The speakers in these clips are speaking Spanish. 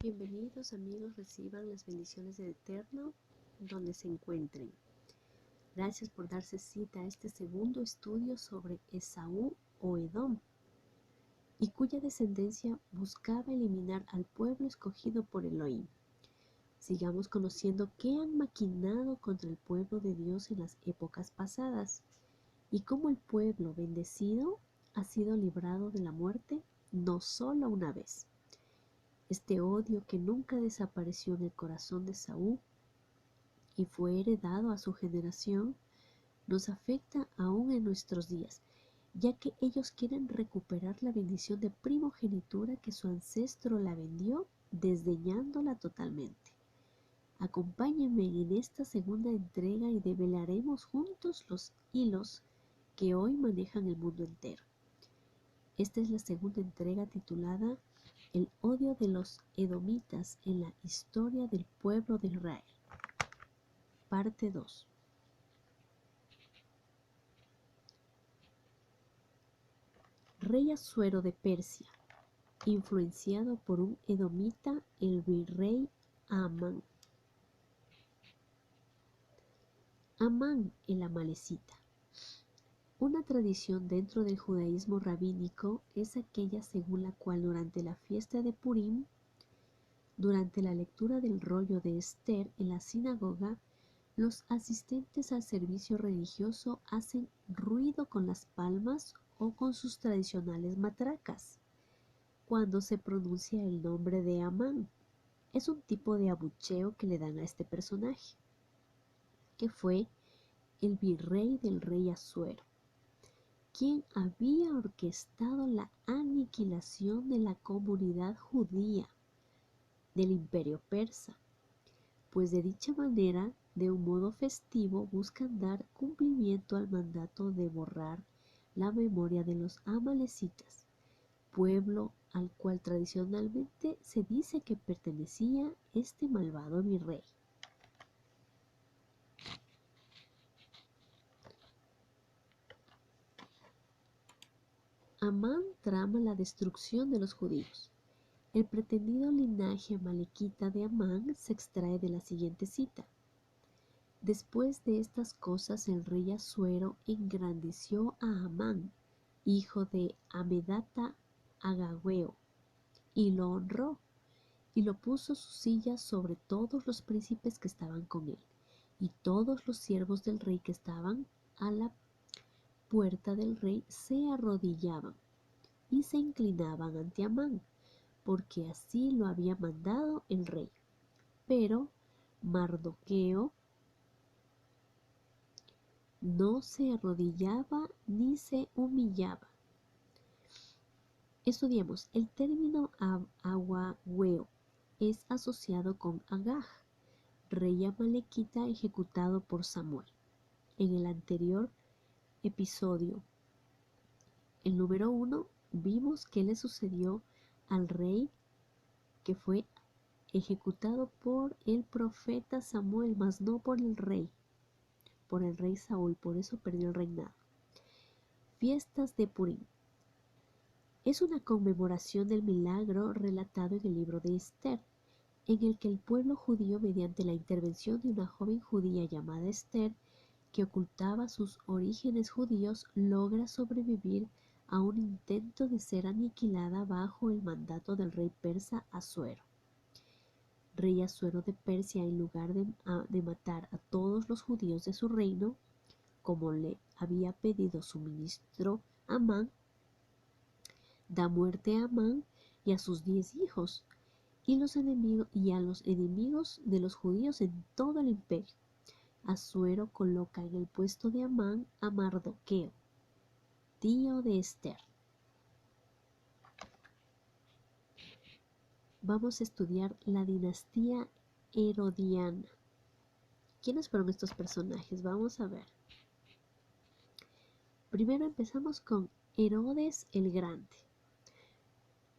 Bienvenidos amigos, reciban las bendiciones del Eterno donde se encuentren. Gracias por darse cita a este segundo estudio sobre Esaú o Edom, y cuya descendencia buscaba eliminar al pueblo escogido por Elohim. Sigamos conociendo qué han maquinado contra el pueblo de Dios en las épocas pasadas, y cómo el pueblo bendecido ha sido librado de la muerte no solo una vez. Este odio que nunca desapareció en el corazón de Saúl y fue heredado a su generación, nos afecta aún en nuestros días, ya que ellos quieren recuperar la bendición de primogenitura que su ancestro la vendió, desdeñándola totalmente. Acompáñenme en esta segunda entrega y develaremos juntos los hilos que hoy manejan el mundo entero. Esta es la segunda entrega titulada El odio de los edomitas en la historia del pueblo de Israel. Parte 2. Rey Asuero de Persia, influenciado por un edomita, el virrey Amán. Amán el amalecita. Una tradición dentro del judaísmo rabínico es aquella según la cual durante la fiesta de Purim, durante la lectura del rollo de Esther en la sinagoga, los asistentes al servicio religioso hacen ruido con las palmas o con sus tradicionales matracas cuando se pronuncia el nombre de Amán. Es un tipo de abucheo que le dan a este personaje, que fue el virrey del rey Asuero, quien había orquestado la aniquilación de la comunidad judía del imperio persa, pues de dicha manera, de un modo festivo, buscan dar cumplimiento al mandato de borrar la memoria de los amalecitas, pueblo al cual tradicionalmente se dice que pertenecía este malvado virrey. Amán trama la destrucción de los judíos. El pretendido linaje amalequita de Amán se extrae de la siguiente cita. Después de estas cosas el rey Asuero engrandeció a Amán, hijo de Amedata Agagüeo, y lo honró, y lo puso su silla sobre todos los príncipes que estaban con él, y todos los siervos del rey que estaban a la puerta del rey se arrodillaban y se inclinaban ante Amán, porque así lo había mandado el rey. Pero Mardoqueo no se arrodillaba ni se humillaba. Estudiemos. El término Agagüeo es asociado con Agag, rey amalequita ejecutado por Samuel. En el anterior episodio, el número 1, vimos qué le sucedió al rey que fue ejecutado por el profeta Samuel, mas no por el rey Saúl, por eso perdió el reinado. Fiestas de Purim. Es una conmemoración del milagro relatado en el libro de Esther, en el que el pueblo judío, mediante la intervención de una joven judía llamada Esther, que ocultaba sus orígenes judíos, logra sobrevivir a un intento de ser aniquilada bajo el mandato del rey persa Asuero. Rey Asuero de Persia, en lugar de matar a todos los judíos de su reino, como le había pedido su ministro Amán, da muerte a Amán y a sus 10 hijos, y a los enemigos de los judíos en todo el imperio. Asuero coloca en el puesto de Amán a Mardoqueo, tío de Esther. Vamos a estudiar la dinastía herodiana. ¿Quiénes fueron estos personajes? Vamos a ver. Primero empezamos con Herodes el Grande.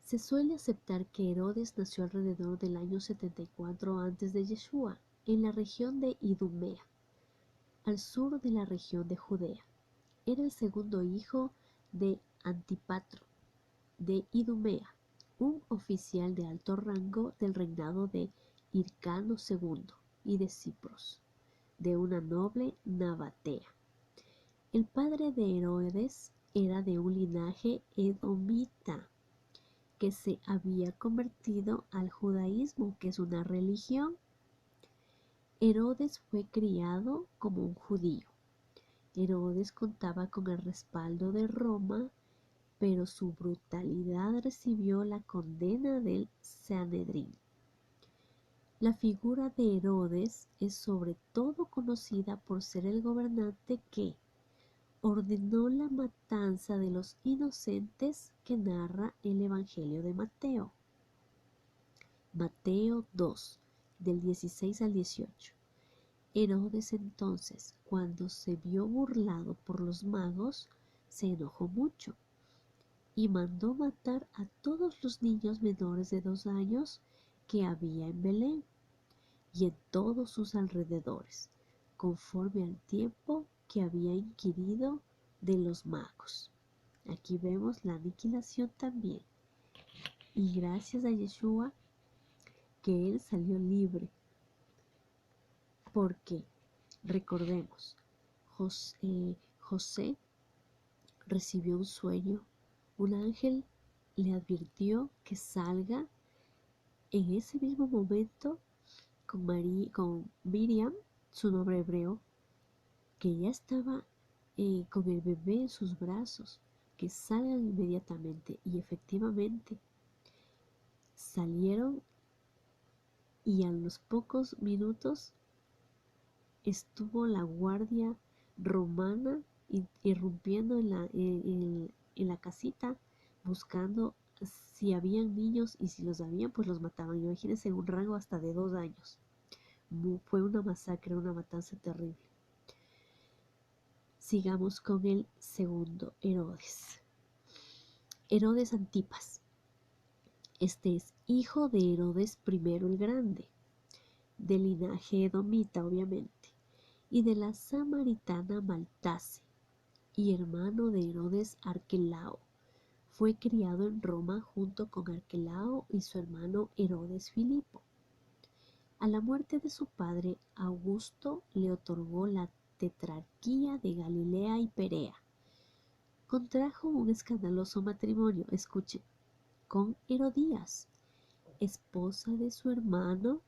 Se suele aceptar que Herodes nació alrededor del año 74 a.C. de Yeshua, en la región de Idumea, al sur de la región de Judea. Era el segundo hijo de Antipatro, de Idumea, un oficial de alto rango del reinado de Hircano II y de Cipros, de una noble nabatea. El padre de Herodes era de un linaje edomita que se había convertido al judaísmo, que es una religión. Herodes fue criado como un judío. Herodes contaba con el respaldo de Roma, pero su brutalidad recibió la condena del Sanedrín. La figura de Herodes es sobre todo conocida por ser el gobernante que ordenó la matanza de los inocentes que narra el Evangelio de Mateo. Mateo 2, del 16 al 18. Herodes entonces, cuando se vio burlado por los magos, se enojó mucho y mandó matar a todos los niños menores de 2 años que había en Belén y en todos sus alrededores, conforme al tiempo que había inquirido de los magos. Aquí vemos la aniquilación también. Y gracias a Yeshua que él salió libre. Porque, recordemos, José recibió un sueño. Un ángel le advirtió que salga en ese mismo momento con Miriam, su nombre hebreo, que ya estaba con el bebé en sus brazos, que salgan inmediatamente. Y efectivamente salieron, y a los pocos minutos estuvo la guardia romana irrumpiendo en la casita, buscando si habían niños, y si los habían pues los mataban. Imagínense, un rango hasta de 2 años. Fue una masacre, una matanza terrible. Sigamos con el segundo Herodes. Herodes Antipas. Este es hijo de Herodes I el Grande, de linaje edomita obviamente, y de la samaritana Maltase, y hermano de Herodes Arquelao. Fue criado en Roma junto con Arquelao y su hermano Herodes Filipo. A la muerte de su padre, Augusto le otorgó la tetrarquía de Galilea y Perea. Contrajo un escandaloso matrimonio, escuchen, con Herodías, esposa de su hermano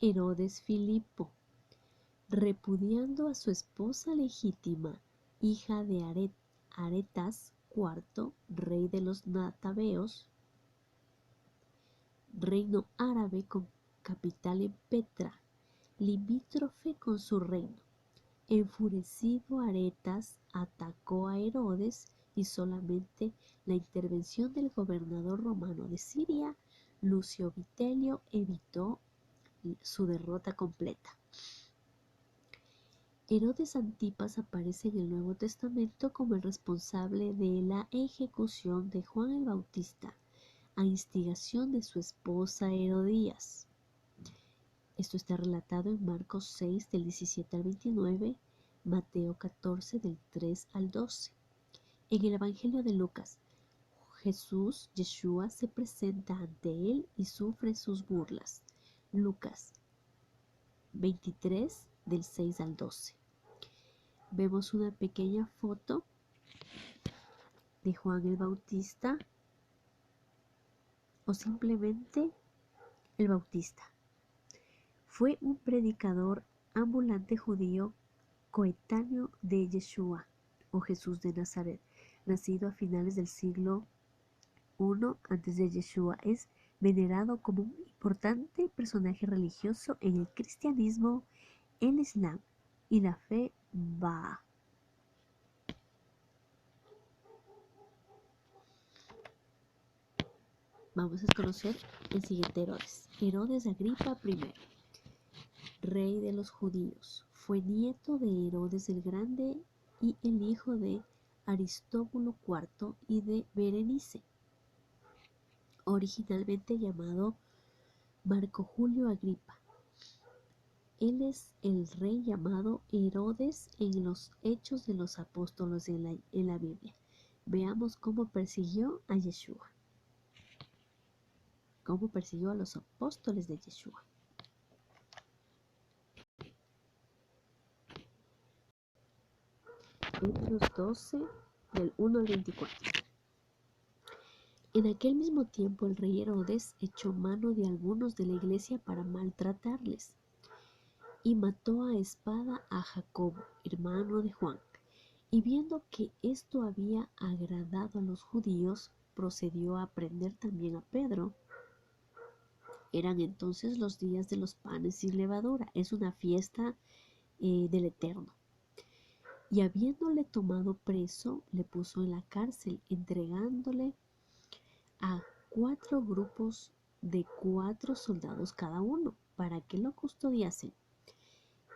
Herodes Filipo, repudiando a su esposa legítima, hija de Aretas IV, rey de los Natabeos, reino árabe con capital en Petra, limítrofe con su reino. Enfurecido, Aretas atacó a Herodes y solamente la intervención del gobernador romano de Siria, Lucio Vitelio, evitó su derrota completa. Herodes Antipas aparece en el Nuevo Testamento como el responsable de la ejecución de Juan el Bautista a instigación de su esposa Herodías. Esto está relatado en Marcos 6 del 17 al 29, Mateo 14 del 3 al 12. En el Evangelio de Lucas, Yeshua se presenta ante él y sufre sus burlas. Lucas 23 del 6 al 12. Vemos una pequeña foto de Juan el Bautista, o simplemente el Bautista. Fue un predicador ambulante judío coetáneo de Yeshua, o Jesús de Nazaret, nacido a finales del siglo I antes de Yeshua. Es venerado como un importante personaje religioso en el cristianismo, el islam y la fe Bahá'í. Vamos a conocer el siguiente Herodes. Herodes Agripa I, rey de los judíos. Fue nieto de Herodes el Grande y el hijo de Aristóbulo IV y de Berenice, originalmente llamado Marco Julio Agripa. Él es el rey llamado Herodes en los Hechos de los Apóstoles en la Biblia. Veamos cómo persiguió a Yeshua. cómo persiguió a los apóstoles de Yeshua. Números 12, del 1 al 24. En aquel mismo tiempo el rey Herodes echó mano de algunos de la iglesia para maltratarles, y mató a espada a Jacobo, hermano de Juan. Y viendo que esto había agradado a los judíos, procedió a prender también a Pedro. Eran entonces los días de los panes sin levadura, es una fiesta del Eterno. Y habiéndole tomado preso, le puso en la cárcel, entregándole a 4 grupos de 4 soldados cada uno, para que lo custodiasen.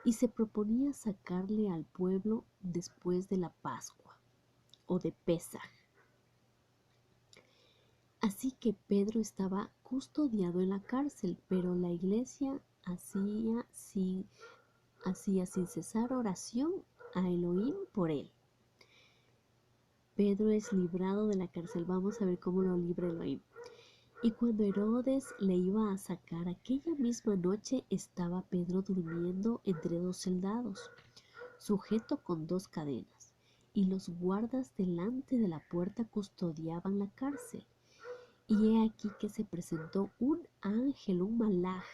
Y se proponía sacarle al pueblo después de la Pascua, o de Pesaj. Así que Pedro estaba custodiado en la cárcel, pero la iglesia hacía sin cesar oración a Elohim por él. Pedro es librado de la cárcel. Vamos a ver cómo lo libra Elohim. Y cuando Herodes le iba a sacar aquella misma noche, estaba Pedro durmiendo entre 2 soldados, sujeto con 2 cadenas, y los guardas delante de la puerta custodiaban la cárcel. Y he aquí que se presentó un ángel, un malaj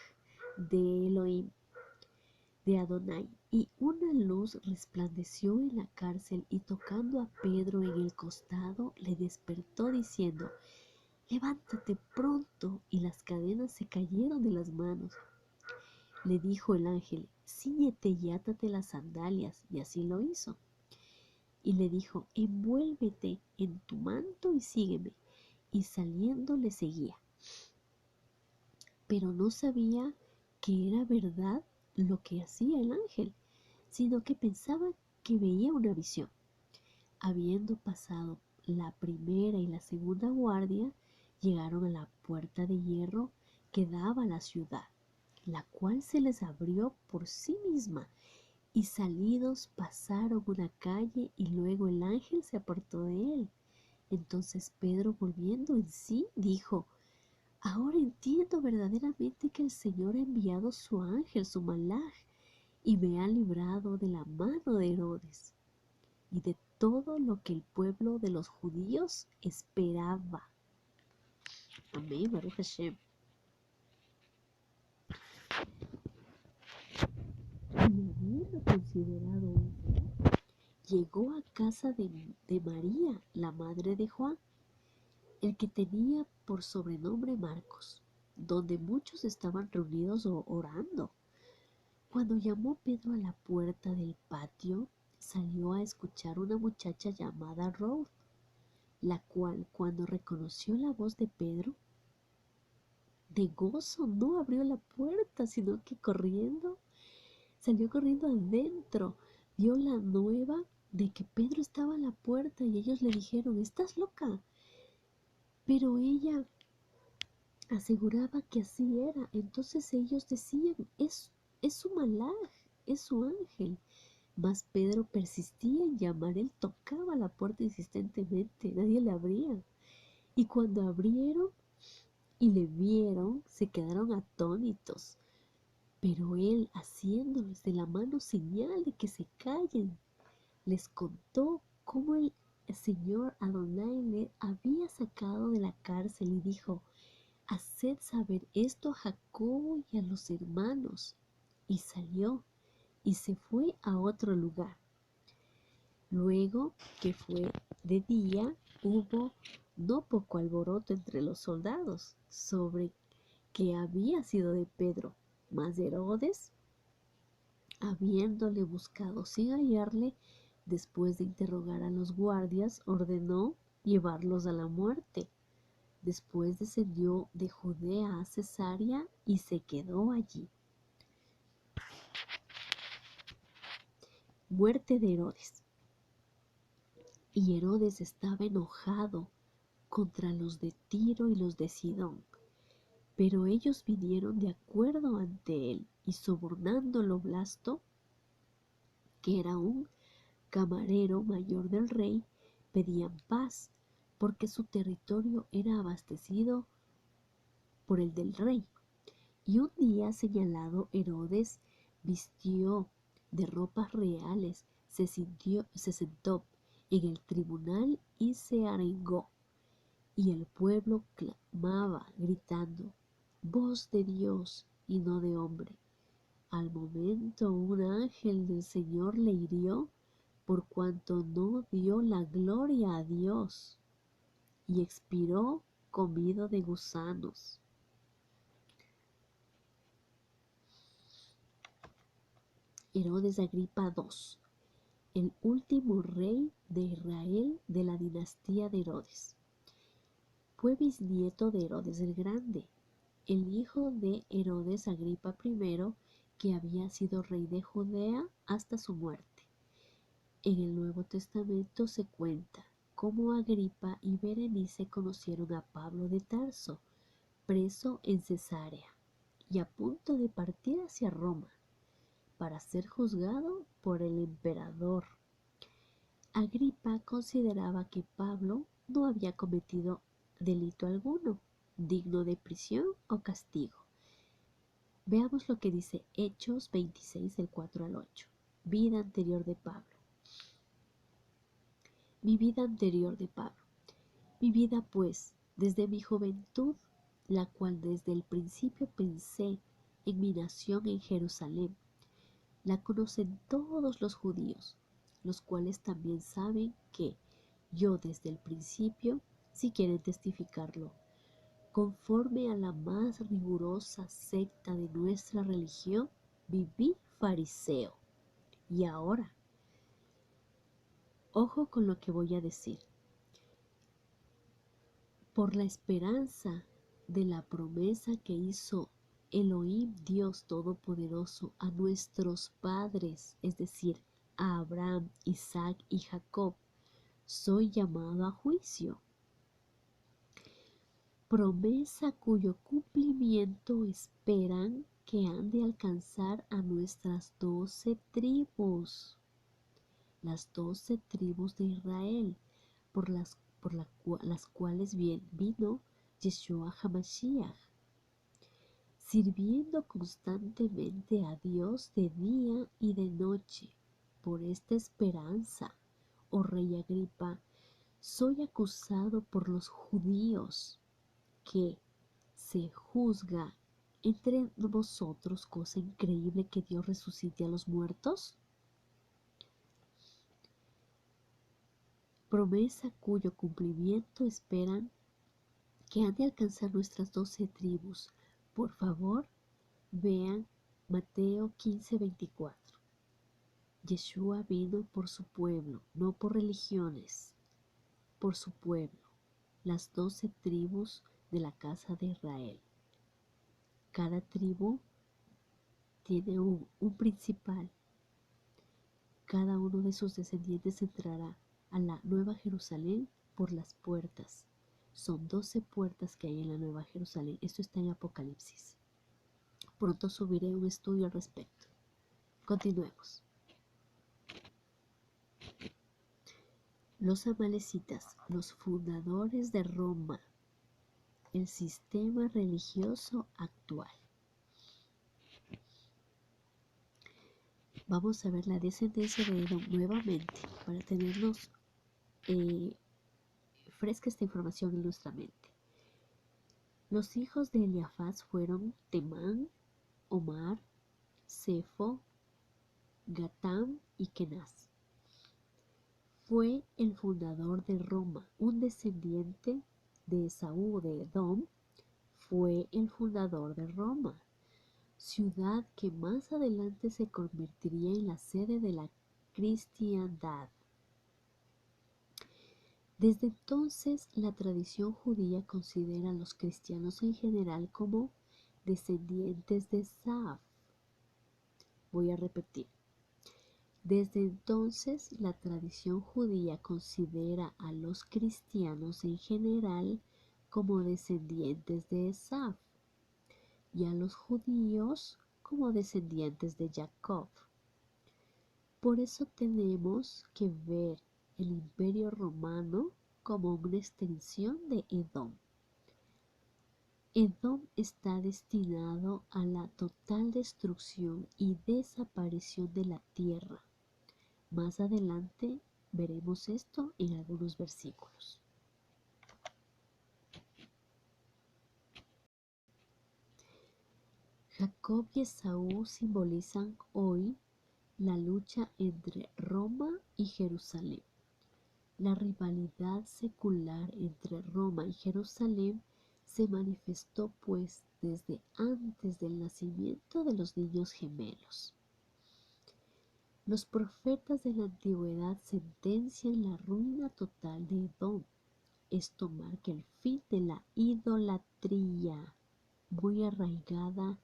de Elohim, de Adonai, y una luz resplandeció en la cárcel, y tocando a Pedro en el costado, le despertó diciendo: levántate pronto. Y las cadenas se cayeron de las manos. Le dijo el ángel: cíñete y átate las sandalias. Y así lo hizo. Y le dijo: envuélvete en tu manto y sígueme. Y saliendo le seguía. Pero no sabía que era verdad lo que hacía el ángel, sino que pensaba que veía una visión. Habiendo pasado la primera y la segunda guardia, llegaron a la puerta de hierro que daba a la ciudad, la cual se les abrió por sí misma, y salidos pasaron una calle, y luego el ángel se apartó de él. Entonces Pedro, volviendo en sí, dijo: ahora entiendo verdaderamente que el Señor ha enviado su ángel, su malaj, y me ha librado de la mano de Herodes y de todo lo que el pueblo de los judíos esperaba. Amén, Baruch Hashem. Y habiendo considerado esto, llegó a casa de María, la madre de Juan, el que tenía por sobrenombre Marcos, donde muchos estaban reunidos orando. Cuando llamó Pedro a la puerta del patio, salió a escuchar una muchacha llamada Ruth, la cual, cuando reconoció la voz de Pedro, de gozo no abrió la puerta, sino que salió corriendo adentro. Dio la nueva de que Pedro estaba a la puerta, y ellos le dijeron: ¿estás loca? Pero ella aseguraba que así era. Entonces ellos decían: es su malaj, es su ángel. Mas Pedro persistía en llamar. Él tocaba la puerta insistentemente, nadie le abría. Y cuando abrieron y le vieron, se quedaron atónitos. Pero él, haciéndoles de la mano señal de que se callen, les contó cómo el Señor Adonai le había sacado de la cárcel, y dijo: haced saber esto a Jacobo y a los hermanos. Y salió y se fue a otro lugar. Luego que fue de día, hubo no poco alboroto entre los soldados sobre que había sido de Pedro. Mas Herodes, habiéndole buscado sin hallarle, después de interrogar a los guardias, ordenó llevarlos a la muerte. Después descendió de Judea a Cesarea y se quedó allí. Muerte de Herodes. Y Herodes estaba enojado contra los de Tiro y los de Sidón, pero ellos vinieron de acuerdo ante él, y sobornándolo Blasto, que era un camarero mayor del rey, pedían paz, porque su territorio era abastecido por el del rey. Y un día señalado Herodes vistió de ropas reales, se sentó en el tribunal y se arengó. Y el pueblo clamaba, gritando, voz de Dios y no de hombre. Al momento un ángel del Señor le hirió por cuanto no dio la gloria a Dios y expiró comido de gusanos. Herodes Agripa II, el último rey de Israel de la dinastía de Herodes. Fue bisnieto de Herodes el Grande, el hijo de Herodes Agripa I, que había sido rey de Judea hasta su muerte. En el Nuevo Testamento se cuenta cómo Agripa y Berenice conocieron a Pablo de Tarso, preso en Cesarea y a punto de partir hacia Roma para ser juzgado por el emperador. Agripa consideraba que Pablo no había cometido delito alguno, digno de prisión o castigo. Veamos lo que dice Hechos 26, del 4 al 8. Vida anterior de Pablo. Mi vida anterior de Pablo. Mi vida, pues, desde mi juventud, la cual desde el principio pensé en mi nación en Jerusalén, la conocen todos los judíos, los cuales también saben que yo desde el principio, si quieren testificarlo, conforme a la más rigurosa secta de nuestra religión, viví fariseo. Y ahora, ojo con lo que voy a decir. Por la esperanza de la promesa que hizo Elohim, Dios Todopoderoso, a nuestros padres, es decir, a Abraham, Isaac y Jacob, soy llamado a juicio. Promesa cuyo cumplimiento esperan que han de alcanzar a nuestras 12 tribus, las 12 tribus de Israel, las cuales vino Yeshua HaMashiach, sirviendo constantemente a Dios de día y de noche. Por esta esperanza, oh rey Agripa, soy acusado por los judíos, que se juzga entre vosotros cosa increíble que Dios resucite a los muertos. Promesa cuyo cumplimiento esperan que han de alcanzar nuestras 12 tribus. Por favor, vean Mateo 15:24. Yeshua vino por su pueblo, no por religiones, por su pueblo, las 12 tribus de la casa de Israel. Cada tribu tiene un principal. Cada uno de sus descendientes entrará a la Nueva Jerusalén por las puertas. Son 12 puertas que hay en la Nueva Jerusalén. Esto está en Apocalipsis. Pronto subiré un estudio al respecto. Continuemos. Los amalecitas, los fundadores de Roma, el sistema religioso actual. Vamos a ver la descendencia de Edom nuevamente para tenernos fresca esta información en nuestra mente. Los hijos de Eliafaz fueron Temán, Omar, Sefo, Gatam y Kenaz. Fue el fundador de Roma, un descendiente de Esaú de Edom. Fue el fundador de Roma, ciudad que más adelante se convertiría en la sede de la cristiandad. Desde entonces, la tradición judía considera a los cristianos en general como descendientes de Saf. Voy a repetir. Desde entonces, la tradición judía considera a los cristianos en general como descendientes de Esaf y a los judíos como descendientes de Jacob. Por eso tenemos que ver el Imperio Romano como una extensión de Edom. Edom está destinado a la total destrucción y desaparición de la tierra. Más adelante veremos esto en algunos versículos. Jacob y Esaú simbolizan hoy la lucha entre Roma y Jerusalén. La rivalidad secular entre Roma y Jerusalén se manifestó pues desde antes del nacimiento de los niños gemelos. Los profetas de la antigüedad sentencian la ruina total de Edom. Esto marca el fin de la idolatría, muy arraigada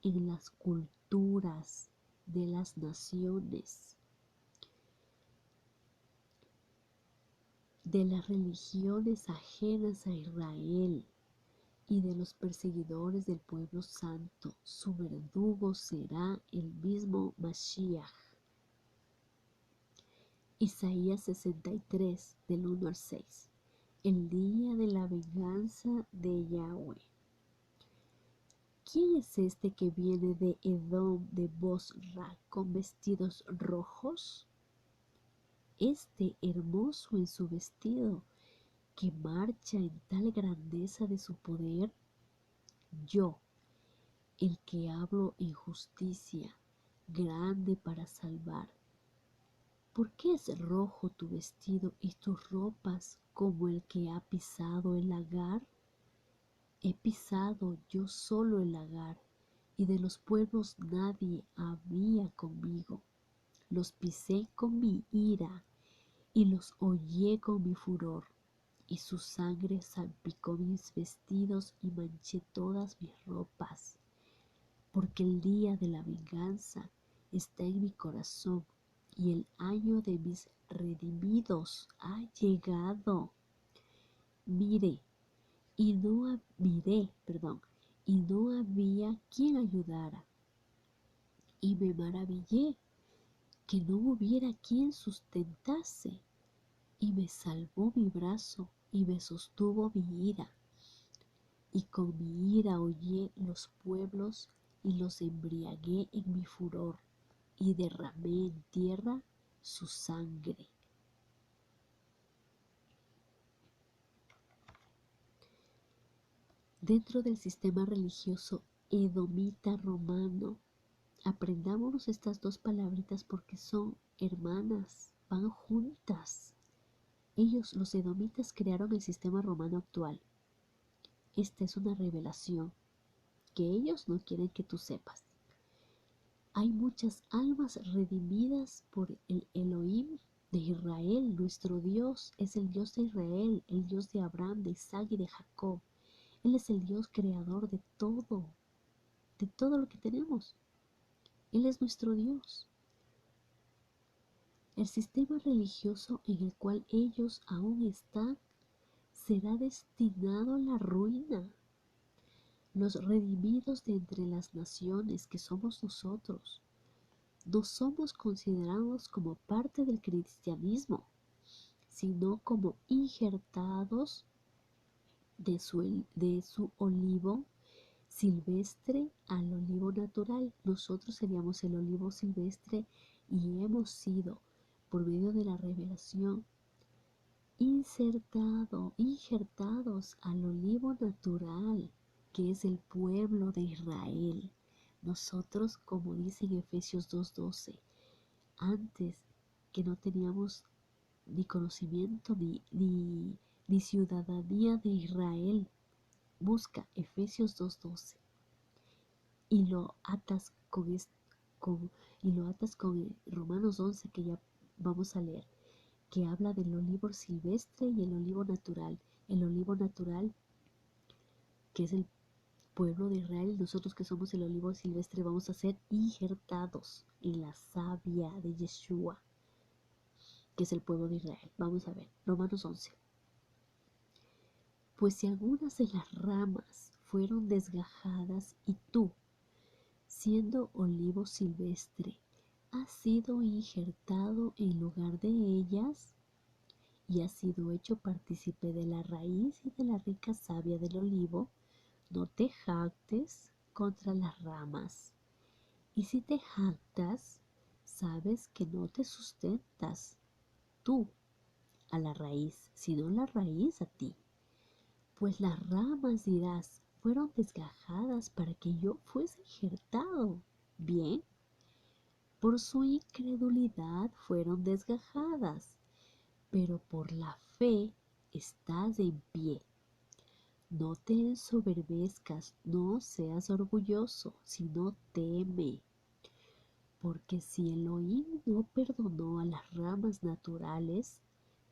en las culturas de las naciones, de las religiones ajenas a Israel y de los perseguidores del pueblo santo. Su verdugo será el mismo Mashiach. Isaías 63, del 1 al 6. El día de la venganza de Yahweh. ¿Quién es este que viene de Edom de Bosra con vestidos rojos? Este hermoso en su vestido, que marcha en tal grandeza de su poder. Yo, el que hablo en justicia, grande para salvar. ¿Por qué es rojo tu vestido y tus ropas como el que ha pisado el lagar? He pisado yo solo el lagar, y de los pueblos nadie había conmigo. Los pisé con mi ira, y los hollé con mi furor, y su sangre salpicó mis vestidos y manché todas mis ropas. Porque el día de la venganza está en mi corazón, y el año de mis redimidos ha llegado. Miré, y no había quien ayudara. Y me maravillé que no hubiera quien sustentase. Y me salvó mi brazo y me sostuvo mi ira. Y con mi ira hollé los pueblos y los embriagué en mi furor y derramé en tierra su sangre. Dentro del sistema religioso edomita romano, aprendámonos estas dos palabritas porque son hermanas, van juntas. Ellos, los edomitas, crearon el sistema romano actual. Esta es una revelación que ellos no quieren que tú sepas. Hay muchas almas redimidas por el Elohim de Israel. Nuestro Dios es el Dios de Israel, el Dios de Abraham, de Isaac y de Jacob. Él es el Dios creador de todo lo que tenemos. Él es nuestro Dios. El sistema religioso en el cual ellos aún están será destinado a la ruina. Los redimidos de entre las naciones, que somos nosotros, no somos considerados como parte del cristianismo, sino como injertados de su olivo silvestre al olivo natural. Nosotros seríamos el olivo silvestre y hemos sido, por medio de la revelación, injertados al olivo natural, que es el pueblo de Israel. Nosotros, como dice en Efesios 2:12, antes que no teníamos ni conocimiento ni ciudadanía de Israel, busca Efesios 2:12 y lo atas con Romanos 11, que ya vamos a leer, que habla del olivo silvestre y el olivo natural. El olivo natural, que es el pueblo de Israel, nosotros que somos el olivo silvestre, vamos a ser injertados en la savia de Yeshua, que es el pueblo de Israel. Vamos a ver, Romanos 11. Pues si algunas de las ramas fueron desgajadas y tú, siendo olivo silvestre, has sido injertado en lugar de ellas y has sido hecho partícipe de la raíz y de la rica savia del olivo, no te jactes contra las ramas. Y si te jactas, sabes que no te sustentas tú a la raíz, sino la raíz a ti. Pues las ramas, dirás, fueron desgajadas para que yo fuese injertado. Bien, por su incredulidad fueron desgajadas, pero por la fe estás en pie. No te ensoberbezcas, no seas orgulloso, sino teme. Porque si Elohim no perdonó a las ramas naturales,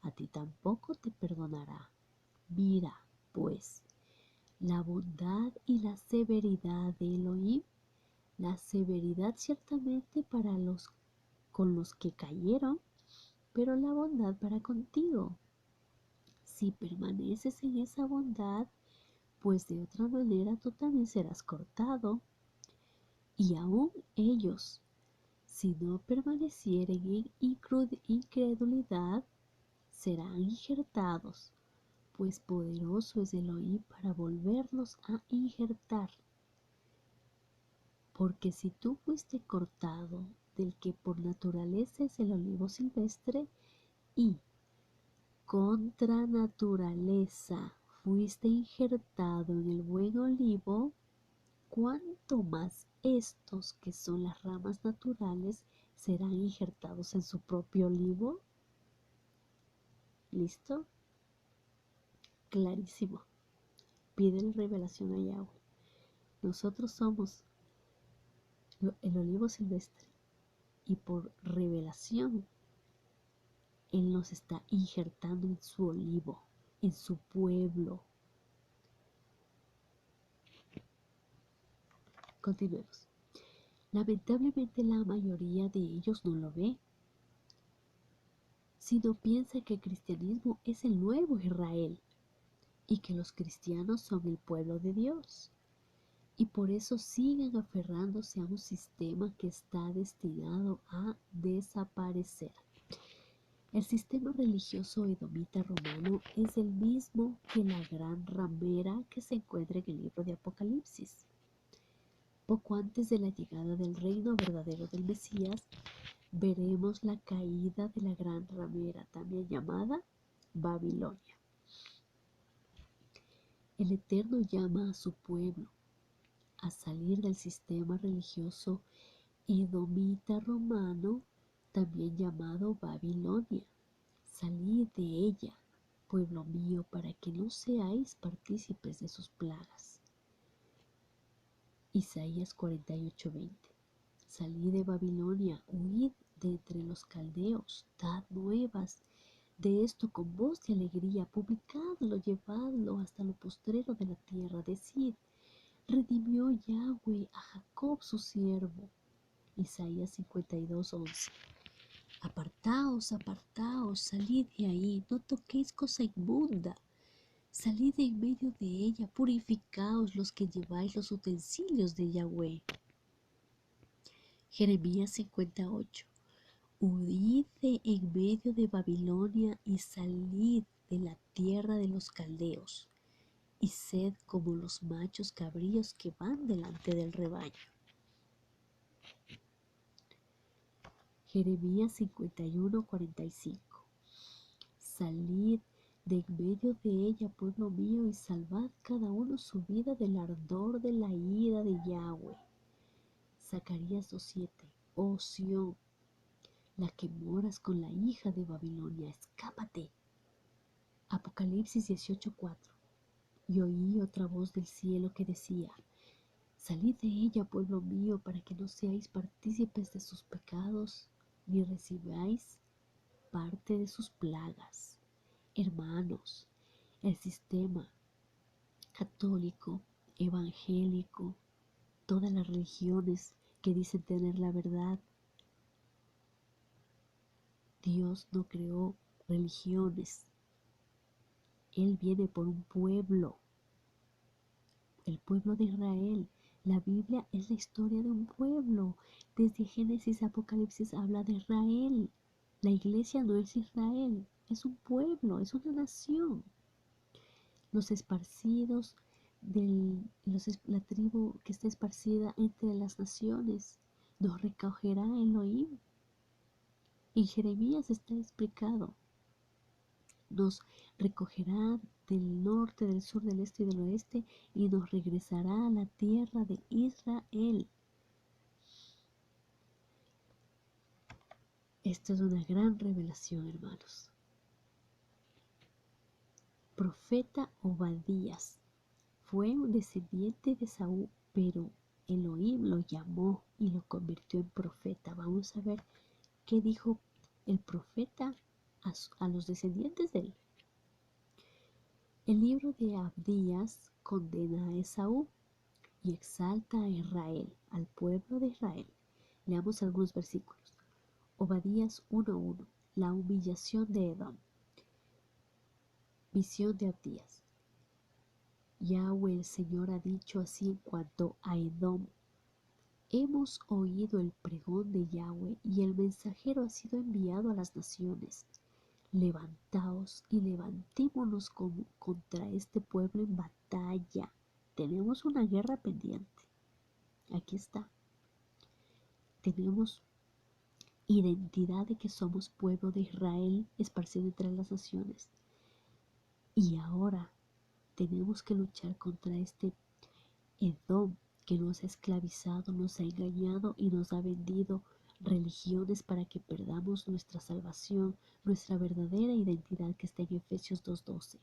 a ti tampoco te perdonará. Mira, pues, la bondad y la severidad de Elohim, la severidad ciertamente para los con los que cayeron, pero la bondad para contigo. Si permaneces en esa bondad, pues de otra manera tú también serás cortado. Y aún ellos, si no permanecieren en incredulidad, serán injertados, pues poderoso es Elohim para volverlos a injertar. Porque si tú fuiste cortado del que por naturaleza es el olivo silvestre, y contra naturaleza fuiste injertado en el buen olivo, cuánto más estos que son las ramas naturales serán injertados en su propio olivo. ¿Listo? Clarísimo. Pide revelación a Yahweh. Nosotros somos el olivo silvestre y por revelación Él nos está injertando en su olivo, en su pueblo. Continuemos. Lamentablemente la mayoría de ellos no lo ve, sino piensa que el cristianismo es el nuevo Israel y que los cristianos son el pueblo de Dios. Y por eso siguen aferrándose a un sistema que está destinado a desaparecer. El sistema religioso edomita romano es el mismo que la gran ramera que se encuentra en el libro de Apocalipsis. Poco antes de la llegada del reino verdadero del Mesías, veremos la caída de la gran ramera, también llamada Babilonia. El Eterno llama a su pueblo a salir del sistema religioso edomita romano, también llamado Babilonia. Salid de ella, pueblo mío, para que no seáis partícipes de sus plagas. Isaías 48:20. Salid de Babilonia, huid de entre los caldeos, dad nuevas de esto con voz de alegría, publicadlo, llevadlo hasta lo postrero de la tierra, decid, redimió Yahweh a Jacob su siervo. Isaías 52:11. Apartaos, apartaos, salid de ahí, no toquéis cosa inmunda. Salid de en medio de ella, purificaos los que lleváis los utensilios de Yahweh. Jeremías 58. Huid de en medio de Babilonia y salid de la tierra de los caldeos, y sed como los machos cabríos que van delante del rebaño. Jeremías 51:45. Salid de en medio de ella, pueblo mío, y salvad cada uno su vida del ardor de la ira de Yahweh. Zacarías 2:7. Oh Sión, la que moras con la hija de Babilonia, escápate. Apocalipsis 18:4. Y oí otra voz del cielo que decía, salid de ella, pueblo mío, para que no seáis partícipes de sus pecados, ni recibáis parte de sus plagas. Hermanos, el sistema católico, evangélico, todas las religiones que dicen tener la verdad, Dios no creó religiones. Él viene por un pueblo, el pueblo de Israel. La Biblia es la historia de un pueblo. Desde Génesis a Apocalipsis habla de Israel. La iglesia no es Israel, es un pueblo, es una nación. Los esparcidos la tribu que está esparcida entre las naciones. Nos recogerá Elohim. En Jeremías está explicado. Nos recogerá del norte, del sur, del este y del oeste y nos regresará a la tierra de Israel. Esto es una gran revelación, hermanos. Profeta Obadías fue un descendiente de Saúl, pero Elohim lo llamó y lo convirtió en profeta. Vamos a ver qué dijo el profeta a los descendientes de él. El libro de Abdías condena a Esaú y exalta a Israel, al pueblo de Israel. Leamos algunos versículos. Obadías 1:1. La humillación de Edom. Visión de Abdías. Yahweh el Señor ha dicho así en cuanto a Edom: hemos oído el pregón de Yahweh y el mensajero ha sido enviado a las naciones. Levantaos y levantémonos contra este pueblo en batalla. Tenemos una guerra pendiente. Aquí está. Tenemos identidad de que somos pueblo de Israel esparcido entre las naciones. Y ahora tenemos que luchar contra este Edom que nos ha esclavizado, nos ha engañado y nos ha vendido religiones para que perdamos nuestra salvación, nuestra verdadera identidad que está en Efesios 2:12,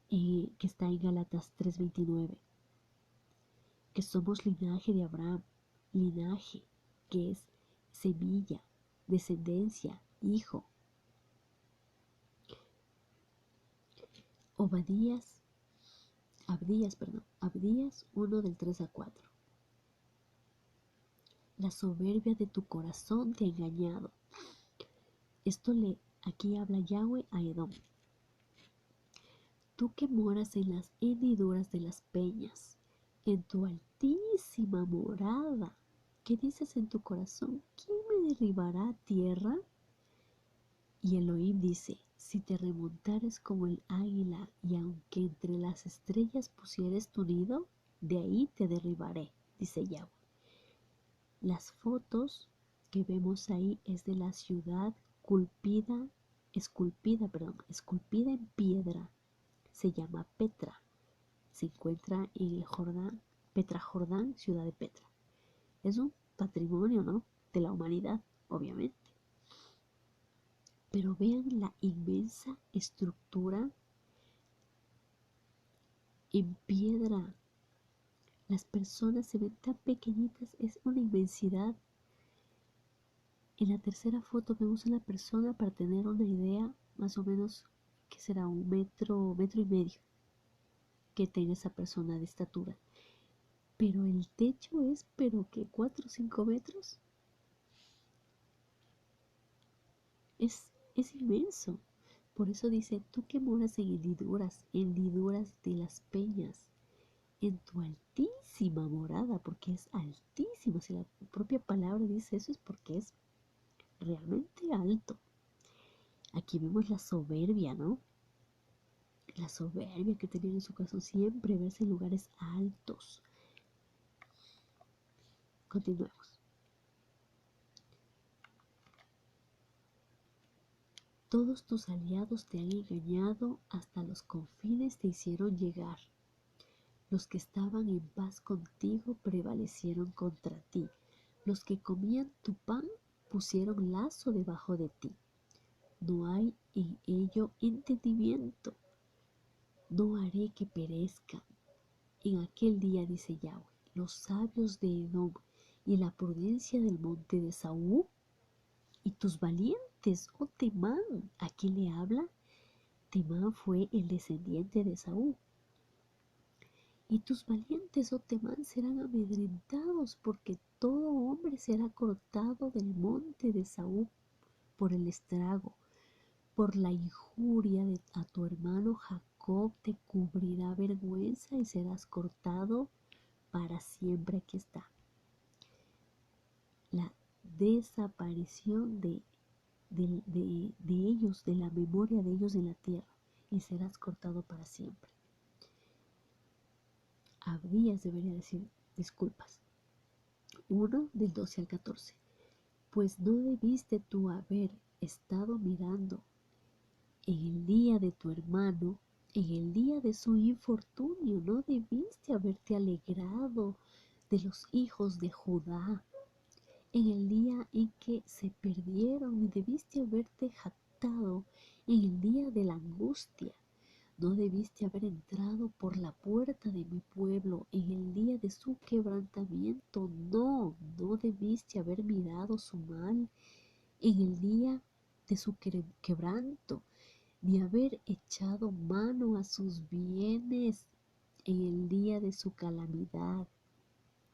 que está en Gálatas 3:29, que somos linaje de Abraham, linaje que es semilla, descendencia, hijo. Abdías 1 del 3 al 4. La soberbia de tu corazón te ha engañado. Aquí habla Yahweh a Edom. Tú que moras en las hendiduras de las peñas, en tu altísima morada, ¿qué dices en tu corazón? ¿Quién me derribará a tierra? Y Elohim dice: si te remontares como el águila, y aunque entre las estrellas pusieres tu nido, de ahí te derribaré, dice Yahweh. Las fotos que vemos ahí es de la ciudad esculpida en piedra. Se llama Petra. Se encuentra en el Jordán, Petra Jordán, ciudad de Petra. Es un patrimonio, ¿no?, de la humanidad, obviamente. Pero vean la inmensa estructura en piedra. Las personas se ven tan pequeñitas, es una inmensidad. En la tercera foto vemos a la persona para tener una idea, más o menos, que será 1 metro y medio que tenga esa persona de estatura. Pero el techo es, pero que 4 o 5 metros. Es inmenso. Por eso dice: tú que moras en hendiduras de las peñas, en tu altísima morada, porque es altísima. Si la propia palabra dice eso, es porque es realmente alto. Aquí vemos la soberbia, ¿no? La soberbia que tenían en su corazón, siempre verse en lugares altos. Continuemos. Todos tus aliados te han engañado, hasta los confines te hicieron llegar. Los que estaban en paz contigo prevalecieron contra ti. Los que comían tu pan pusieron lazo debajo de ti. No hay en ello entendimiento. No haré que perezcan. En aquel día, dice Yahweh, los sabios de Edom y la prudencia del monte de Saúl y tus valientes, oh Temán. ¿A quién le habla? Temán fue el descendiente de Saúl. Y tus valientes, oh Temán, serán amedrentados, porque todo hombre será cortado del monte de Saúl por el estrago. Por la injuria a tu hermano Jacob te cubrirá vergüenza y serás cortado para siempre. Aquí está la desaparición de ellos, de la memoria de ellos en la tierra, y serás cortado para siempre. Abdías debería decir disculpas. 1 del 12 al 14. Pues no debiste tú haber estado mirando en el día de tu hermano, en el día de su infortunio, no debiste haberte alegrado de los hijos de Judá, en el día en que se perdieron, ni debiste haberte jactado en el día de la angustia. No debiste haber entrado por la puerta de mi pueblo en el día de su quebrantamiento. No debiste haber mirado su mal en el día de su quebranto, ni haber echado mano a sus bienes en el día de su calamidad.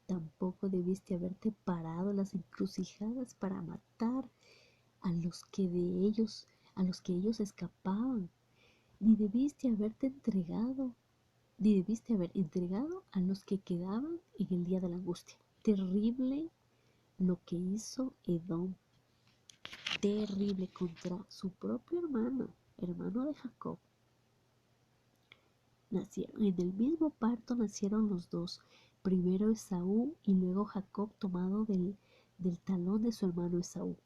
Tampoco debiste haberte parado en las encrucijadas para matar a los que ellos escapaban, ni debiste haberte entregado, ni debiste haber entregado a los que quedaban en el día de la angustia. Terrible lo que hizo Edom, terrible contra su propio hermano de Jacob. Nacieron en el mismo parto, nacieron los dos, primero Esaú y luego Jacob, tomado del talón de su hermano Esaú.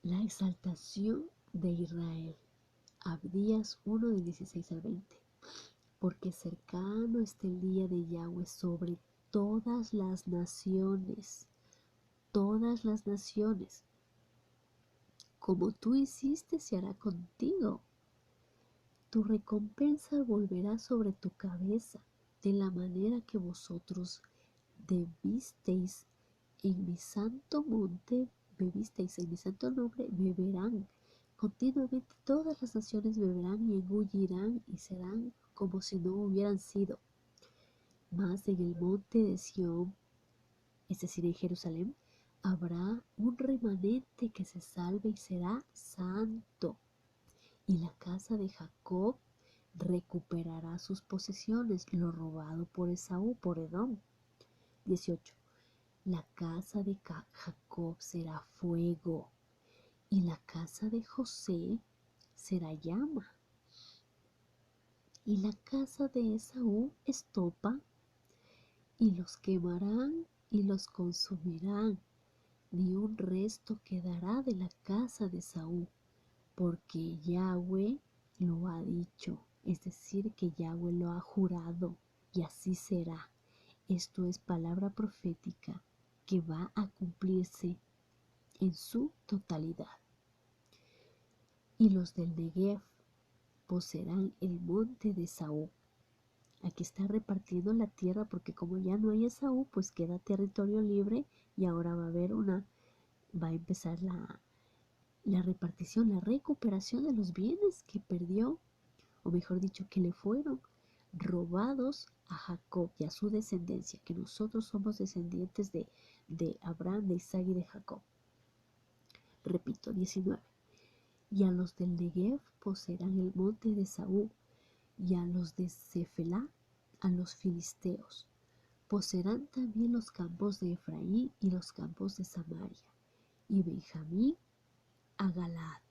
La exaltación de Israel. Abdías 1 del 16 al 20. Porque cercano está el día de Yahweh sobre todas las naciones, como tú hiciste se hará contigo. Tu recompensa volverá sobre tu cabeza, de la manera que vosotros bebisteis en mi santo monte, bebisteis en mi santo nombre, beberán. Continuamente todas las naciones beberán y engullirán y serán como si no hubieran sido. Mas en el monte de Sión, es decir, en Jerusalén, habrá un remanente que se salve y será santo. Y la casa de Jacob recuperará sus posesiones, lo robado por Esaú, por Edom. 18. La casa de Jacob será fuego, y la casa de José será llama. Y la casa de Esaú estopa, y los quemarán y los consumirán. Ni un resto quedará de la casa de Esaú, porque Yahweh lo ha dicho, es decir, que Yahweh lo ha jurado, y así será. Esto es palabra profética que va a cumplirse en su totalidad. Y los del Negev poseerán el monte de Esaú. Aquí está repartiendo la tierra porque como ya no hay Esaú, pues queda territorio libre y ahora va a empezar la repartición, la recuperación de los bienes que perdió, o mejor dicho, que le fueron robados a Jacob y a su descendencia, que nosotros somos descendientes de Abraham, de Isaac y de Jacob. Repito, 19. Y a los del Negev poseerán el monte de Esaú, y a los de Cefelá, a los filisteos. Poseerán también los campos de Efraín y los campos de Samaria, y Benjamín a Galaad.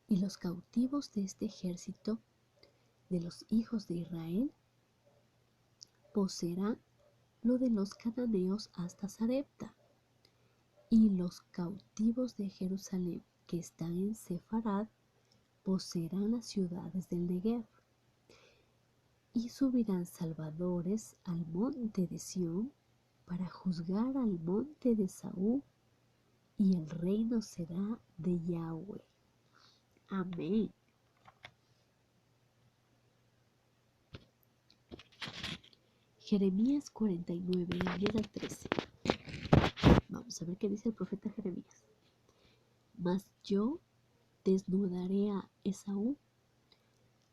Y los cautivos de este ejército de los hijos de Israel poseerán lo de los cananeos hasta Sarepta. Y los cautivos de Jerusalén que están en Sefarad poseerán las ciudades del Negev. Y subirán salvadores al monte de Sión para juzgar al monte de Saúl, y el reino será de Yahweh. Amén. Jeremías 49, 10 al 13. Vamos a ver qué dice el profeta Jeremías. Mas yo desnudaré a Esaú,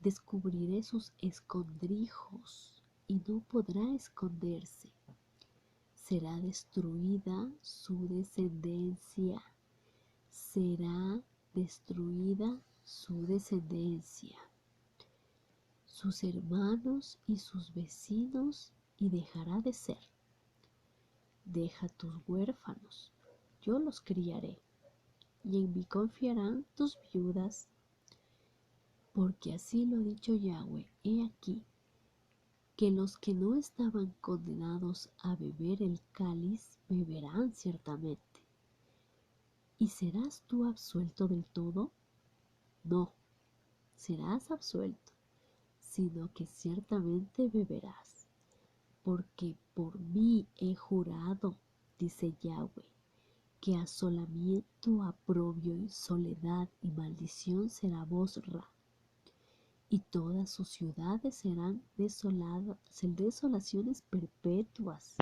descubriré sus escondrijos, y no podrá esconderse. Será destruida su descendencia. Será destruida su descendencia, sus hermanos y sus vecinos, y dejará de ser. Deja tus huérfanos, yo los criaré, y en mí confiarán tus viudas. Porque así lo ha dicho Yahweh, he aquí, que los que no estaban condenados a beber el cáliz beberán ciertamente. ¿Y serás tú absuelto del todo? No, serás absuelto, sino que ciertamente beberás. Porque por mí he jurado, dice Yahweh, que asolamiento, aprobio, y soledad y maldición será Bosra, y todas sus ciudades serán desolaciones perpetuas.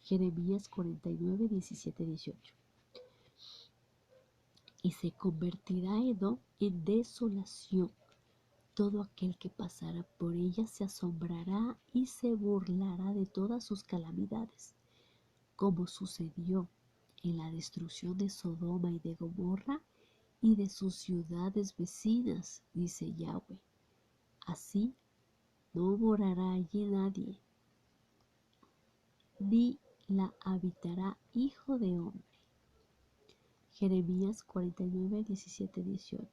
Jeremías 49, 17, 18. Y se convertirá Edom en desolación. Todo aquel que pasara por ella se asombrará y se burlará de todas sus calamidades, como sucedió en la destrucción de Sodoma y de Gomorra y de sus ciudades vecinas, dice Yahweh. Así no morará allí nadie, ni la habitará hijo de hombre. Jeremías 49, 17, 18.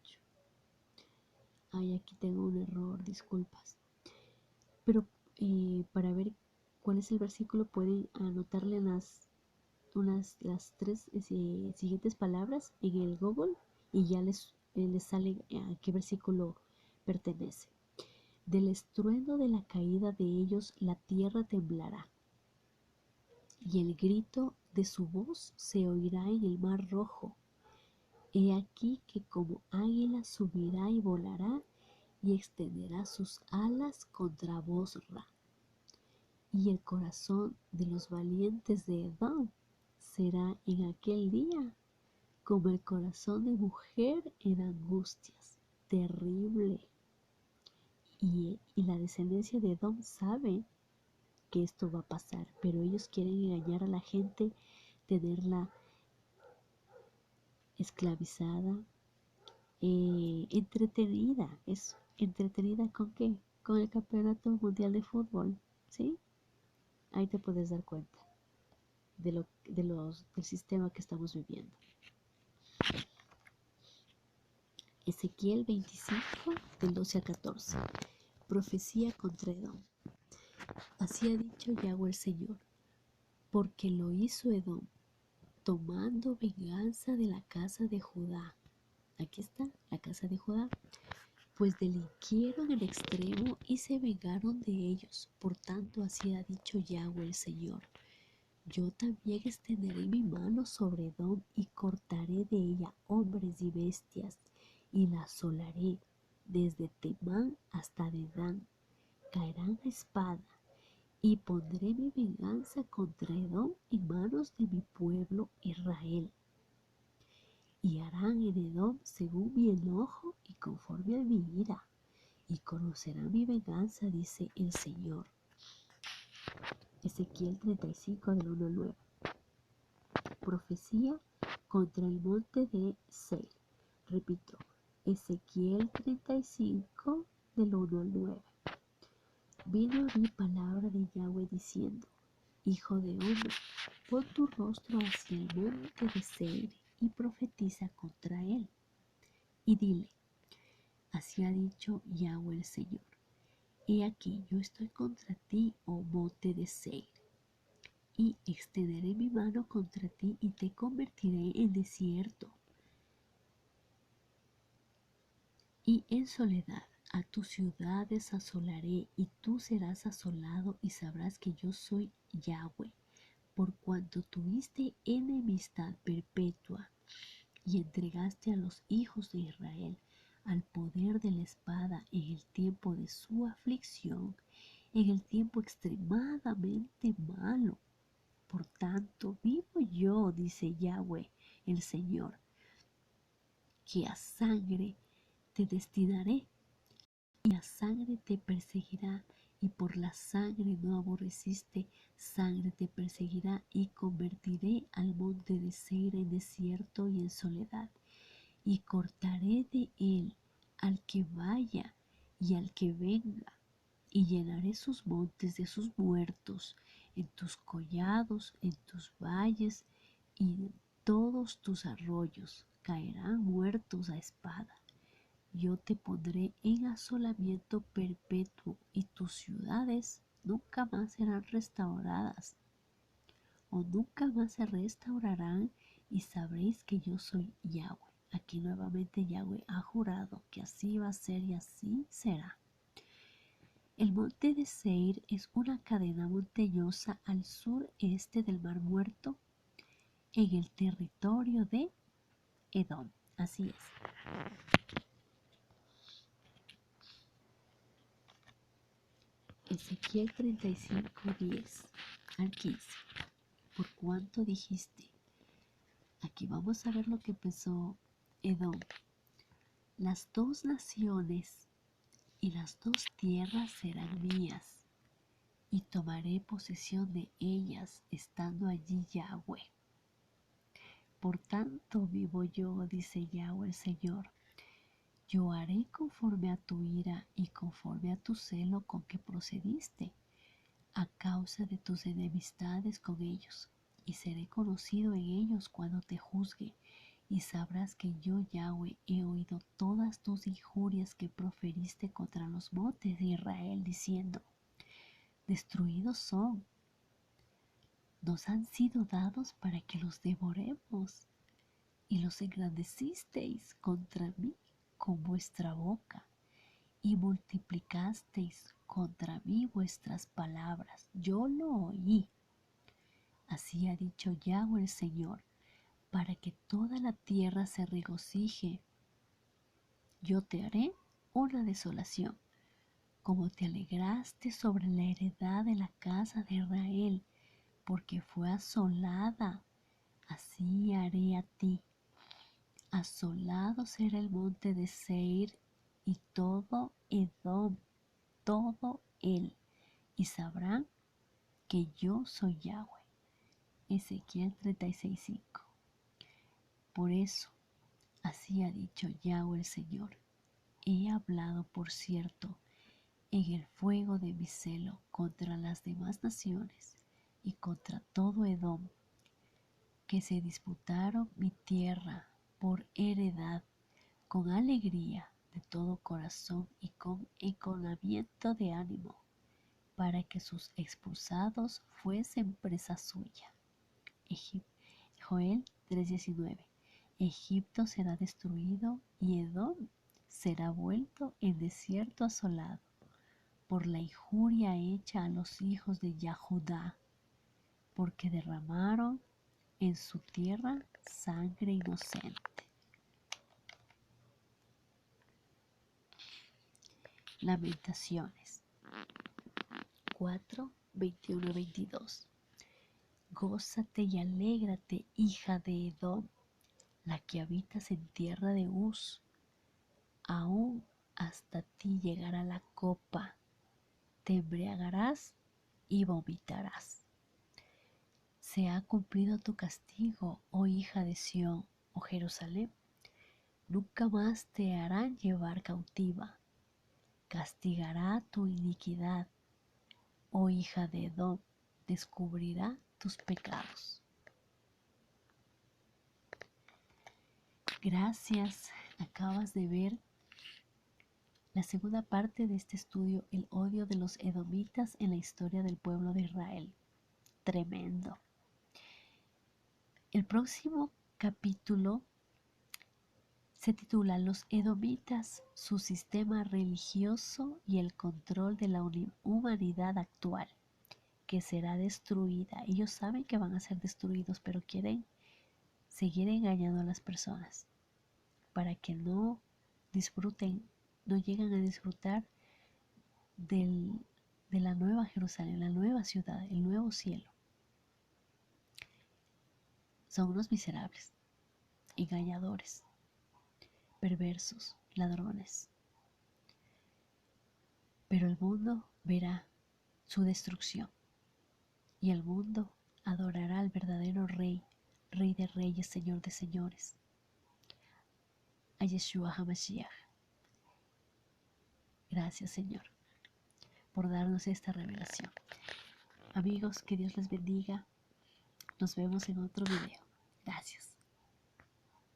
Ay, aquí tengo un error, disculpas. Pero para ver cuál es el versículo pueden anotarle las tres siguientes palabras en el Google y ya les sale a qué versículo pertenece. Del estruendo de la caída de ellos la tierra temblará, y el grito de su voz se oirá en el mar rojo. He aquí que como águila subirá y volará, y extenderá sus alas contra Bosra. Y el corazón de los valientes de Edom será en aquel día como el corazón de mujer en angustias. Terrible. Y la descendencia de Edom sabe que esto va a pasar, pero ellos quieren engañar a la gente, tenerla esclavizada, entretenida. ¿Es entretenida con qué? Con el campeonato mundial de fútbol, ¿sí? Ahí te puedes dar cuenta del sistema que estamos viviendo. Ezequiel 25, del 12 al 14. Profecía contra Edom. Así ha dicho Yahweh el Señor, porque lo hizo Edom, tomando venganza de la casa de Judá. Aquí está, la casa de Judá. Pues delinquieron en extremo y se vengaron de ellos. Por tanto, así ha dicho Yahweh el Señor. Yo también extenderé mi mano sobre Edom y cortaré de ella hombres y bestias, y la asolaré desde Temán hasta Dedán. Caerán a espada, y pondré mi venganza contra Edom en manos de mi pueblo Israel. Y harán en Edom según mi enojo y conforme a mi ira, y conocerán mi venganza, dice el Señor. Ezequiel 35, del 1 al 9. Profecía contra el monte de Seir. Repito, Ezequiel 35, del 1 al 9. Vino a mí palabra de Yahweh diciendo: Hijo de hombre, pon tu rostro hacia el monte de Seir y profetiza contra él. Y dile: Así ha dicho Yahweh el Señor. He aquí, yo estoy contra ti, oh monte de Seir, y extenderé mi mano contra ti y te convertiré en desierto y en soledad. A tus ciudades asolaré y tú serás asolado y sabrás que yo soy Yahweh, por cuanto tuviste enemistad perpetua y entregaste a los hijos de Israel al poder de la espada en el tiempo de su aflicción, en el tiempo extremadamente malo. Por tanto, vivo yo, dice Yahweh el Señor, que a sangre te destinaré, y a sangre te perseguirá, y por la sangre no aborreciste, sangre te perseguirá, y convertiré al monte de Seir en desierto y en soledad, y cortaré de él al que vaya y al que venga, y llenaré sus montes de sus muertos, en tus collados, en tus valles y en todos tus arroyos caerán muertos a espada. yo te pondré en asolamiento perpetuo y tus ciudades nunca más serán restauradas o nunca más se restaurarán y sabréis que yo soy Yahweh. Aquí nuevamente Yahweh ha jurado que así va a ser y así será. El monte de Seir es una cadena montañosa al sureste del Mar Muerto en el territorio de Edom. Así es. Ezequiel 35, 10 al 15. ¿Por cuánto dijiste? Aquí vamos a ver lo que empezó Edom. Las dos naciones y las dos tierras serán mías, y tomaré posesión de ellas, estando allí Yahweh. Por tanto vivo yo, dice Yahweh el Señor, yo haré conforme a tu ira y conforme a tu celo con que procediste, a causa de tus enemistades con ellos, y seré conocido en ellos cuando te juzgue, y sabrás que yo, Yahweh, he oído todas tus injurias que proferiste contra los montes de Israel, diciendo: destruidos son, nos han sido dados para que los devoremos, y los engrandecisteis contra mí con vuestra boca, y multiplicasteis contra mí vuestras palabras. Yo lo oí. Así ha dicho Yahweh el Señor, para que toda la tierra se regocije. Yo te haré una desolación, como te alegraste sobre la heredad de la casa de Israel, porque fue asolada. Así haré a ti. Asolado será el monte de Seir y todo Edom, todo él, y sabrán que yo soy Yahweh. Ezequiel 36:5. Por eso, así ha dicho Yahweh el Señor, he hablado, por cierto, en el fuego de mi celo contra las demás naciones y contra todo Edom, que se disputaron mi tierra por heredad, con alegría de todo corazón y con encolamiento de ánimo, para que sus expulsados fuesen presa suya. Joel 3:19. Egipto será destruido y Edom será vuelto en desierto asolado, por la injuria hecha a los hijos de Yahudá, porque derramaron en su tierra sangre inocente. Lamentaciones 4, 21-22. Gózate y alégrate, hija de Edom, la que habitas en tierra de Uz. Aún hasta ti llegará la copa, te embriagarás y vomitarás. Se ha cumplido tu castigo, oh hija de Sión, oh Jerusalén. Nunca más te harán llevar cautiva. Castigará tu iniquidad, oh hija de Edom, descubrirá tus pecados. Gracias, acabas de ver la segunda parte de este estudio, el odio de los edomitas en la historia del pueblo de Israel. Tremendo. El próximo capítulo se titula Los edomitas, su sistema religioso y el control de la humanidad actual, que será destruida. Ellos saben que van a ser destruidos, pero quieren seguir engañando a las personas para que no disfruten, no lleguen a disfrutar de la nueva Jerusalén, la nueva ciudad, el nuevo cielo. Son unos miserables, engañadores, perversos, ladrones. Pero el mundo verá su destrucción y el mundo adorará al verdadero Rey, Rey de Reyes, Señor de Señores, a Yeshua HaMashiach. Gracias, Señor, por darnos esta revelación. Amigos, que Dios les bendiga. Nos vemos en otro video. Gracias.